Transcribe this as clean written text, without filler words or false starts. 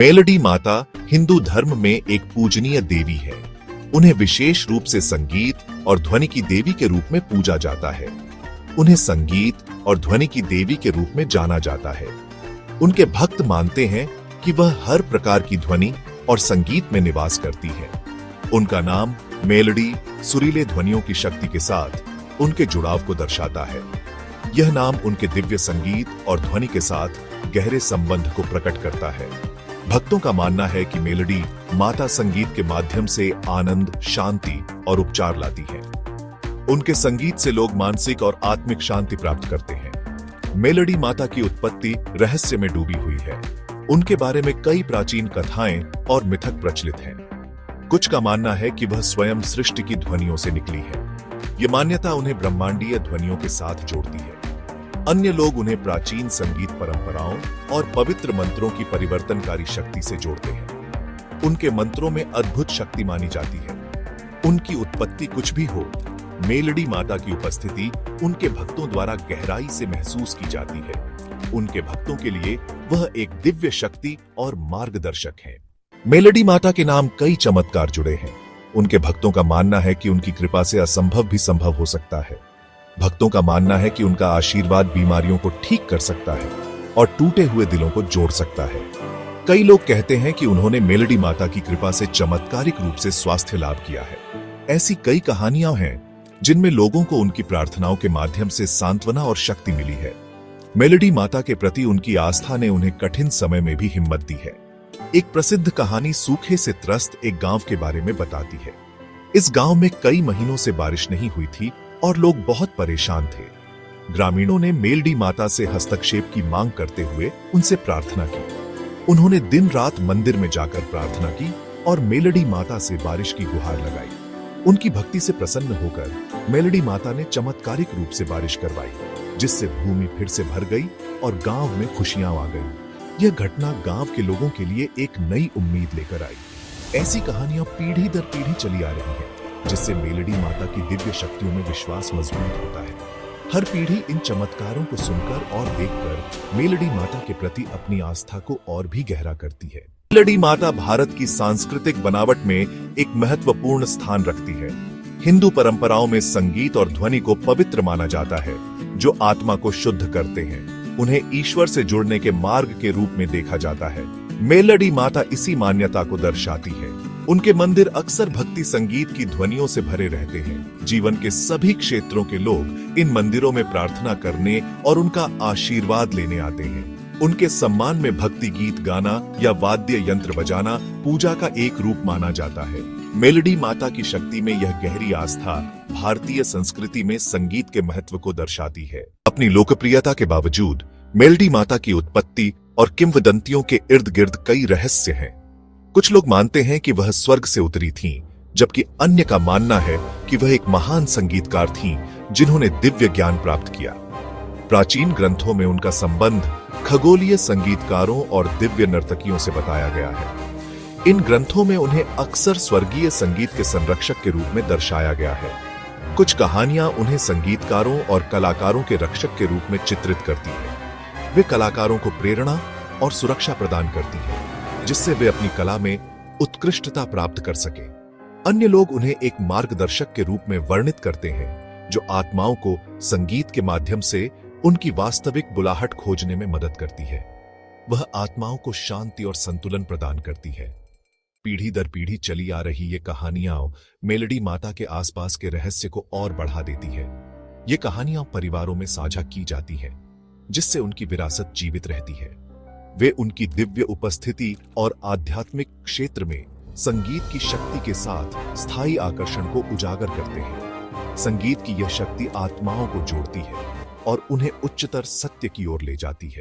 Melody माता हिंदू धर्म में एक पूजनीय देवी है। उन्हें विशेष रूप से संगीत और ध्वनि की देवी के रूप में पूजा जाता है। उन्हें संगीत और ध्वनि की देवी के रूप में जाना जाता है। उनके भक्त मानते हैं कि वह हर प्रकार की ध्वनि और संगीत में निवास करती है। उनका नाम मेलडी सुरीले ध्वनियों की शक्ति के साथ उनके जुड़ाव को दर्शाता है। यह नाम उनके दिव्य संगीत और ध्वनि के साथ गहरे संबंध को प्रकट करता है। भक्तों का मानना है कि मेलडी माता संगीत के माध्यम से आनंद, शांति और उपचार लाती है। उनके संगीत से लोग मानसिक और आत्मिक शांति प्राप्त करते हैं। मेलडी माता की उत्पत्ति रहस्य में डूबी हुई है। उनके बारे में कई प्राचीन कथाएं और मिथक प्रचलित हैं। कुछ का मानना है कि वह स्वयं सृष्टि की ध्वनियों से निकली है। ये मान्यता उन्हें ब्रह्मांडीय ध्वनियों के साथ जोड़ती है। अन्य लोग उन्हें प्राचीन संगीत परंपराओं और पवित्र मंत्रों की परिवर्तनकारी शक्ति से जोड़ते हैं। उनके मंत्रों में अद्भुत शक्ति मानी जाती है। उनकी उत्पत्ति कुछ भी हो, मेलडी माता की उपस्थिति उनके भक्तों द्वारा गहराई से महसूस की जाती है। उनके भक्तों के लिए वह एक दिव्य शक्ति और मार्गदर्शक है। मेलडी माता के नाम कई चमत्कार जुड़े हैं। उनके भक्तों का मानना है कि उनकी कृपा से असंभव भी संभव हो सकता है। भक्तों का मानना है कि उनका आशीर्वाद बीमारियों को ठीक कर सकता है और टूटे हुए दिलों को जोड़ सकता है। कई लोग कहते हैं कि उन्होंने मेलडी माता की कृपा से चमत्कारिक रूप से स्वास्थ्य लाभ किया है। ऐसी कई कहानियां हैं जिनमें लोगों को उनकी प्रार्थनाओं के माध्यम से सांत्वना और शक्ति मिली है। मेलडी माता के प्रति उनकी आस्था ने उन्हें कठिन समय में भी हिम्मत दी है। एक प्रसिद्ध कहानी सूखे से त्रस्त एक गांव के बारे में बताती है। इस गांव में कई महीनों से बारिश नहीं हुई थी और लोग बहुत परेशान थे। ग्रामीणों ने मेलडी माता से हस्तक्षेप की मांग करते हुए उनसे प्रार्थना की। उन्होंने दिन रात मंदिर में जाकर प्रार्थना की और मेलडी माता से बारिश की गुहार लगाई। उनकी भक्ति से प्रसन्न होकर मेलडी माता ने चमत्कारिक रूप से बारिश करवाई, जिससे भूमि फिर से भर गई और गांव में खुशियां आ गईं। यह घटना गांव के लोगों के लिए एक नई उम्मीद लेकर आई। ऐसी कहानियां पीढ़ी दर पीढ़ी चली आ रही हैं, जिससे मेलडी माता की दिव्य शक्तियों में विश्वास मजबूत होता है। हर पीढ़ी इन चमत्कारों को सुनकर और देखकर मेलडी माता के प्रति अपनी आस्था को और भी गहरा करती है। मेलडी माता भारत की सांस्कृतिक बनावट में एक महत्वपूर्ण स्थान रखती है। हिंदू परंपराओं में संगीत और ध्वनि को पवित्र माना जाता है, जो आत्मा को शुद्ध करते हैं। उन्हें ईश्वर से जुड़ने के मार्ग के रूप में देखा जाता है। मेलडी माता इसी मान्यता को दर्शाती है। उनके मंदिर अक्सर भक्ति संगीत की ध्वनियों से भरे रहते हैं। जीवन के सभी क्षेत्रों के लोग इन मंदिरों में प्रार्थना करने और उनका आशीर्वाद लेने आते हैं। उनके सम्मान में भक्ति गीत गाना या वाद्य यंत्र बजाना पूजा का एक रूप माना जाता है। मेलडी माता की शक्ति में यह गहरी आस्था भारतीय संस्कृति में संगीत के महत्व को दर्शाती है। अपनी लोकप्रियता के बावजूद मेलडी माता की उत्पत्ति और किंवदंतियों के इर्द गिर्द कई रहस्य हैं। कुछ लोग मानते हैं कि वह स्वर्ग से उतरी थीं, जबकि अन्य का मानना है कि वह एक महान संगीतकार थीं, जिन्होंने दिव्य ज्ञान प्राप्त किया। प्राचीन ग्रंथों में उनका संबंध खगोलीय संगीतकारों और दिव्य नर्तकियों से बताया गया है। इन ग्रंथों में उन्हें अक्सर स्वर्गीय संगीत के संरक्षक के रूप में दर्शाया गया है। कुछ कहानियां उन्हें संगीतकारों और कलाकारों के रक्षक के रूप में चित्रित करती हैं। वे कलाकारों को प्रेरणा और सुरक्षा प्रदान करती हैं, जिससे वे अपनी कला में उत्कृष्टता प्राप्त कर सकें। अन्य लोग उन्हें एक मार्गदर्शक के रूप में वर्णित करते हैं, जो आत्माओं को संगीत के माध्यम से उनकी वास्तविक बुलाहट खोजने में मदद करती है। वह आत्माओं को शांति और संतुलन प्रदान करती है। पीढ़ी दर पीढ़ी चली आ रही ये कहानियां मेलडी माता के आसपास के रहस्य को और बढ़ा देती है। ये कहानियां परिवारों में साझा की जाती हैं, जिससे उनकी विरासत जीवित रहती है। वे उनकी दिव्य उपस्थिति और आध्यात्मिक क्षेत्र में संगीत की शक्ति के साथ स्थायी आकर्षण को उजागर करते हैं। संगीत की यह शक्ति आत्माओं को जोड़ती है और उन्हें उच्चतर सत्य की ओर ले जाती है।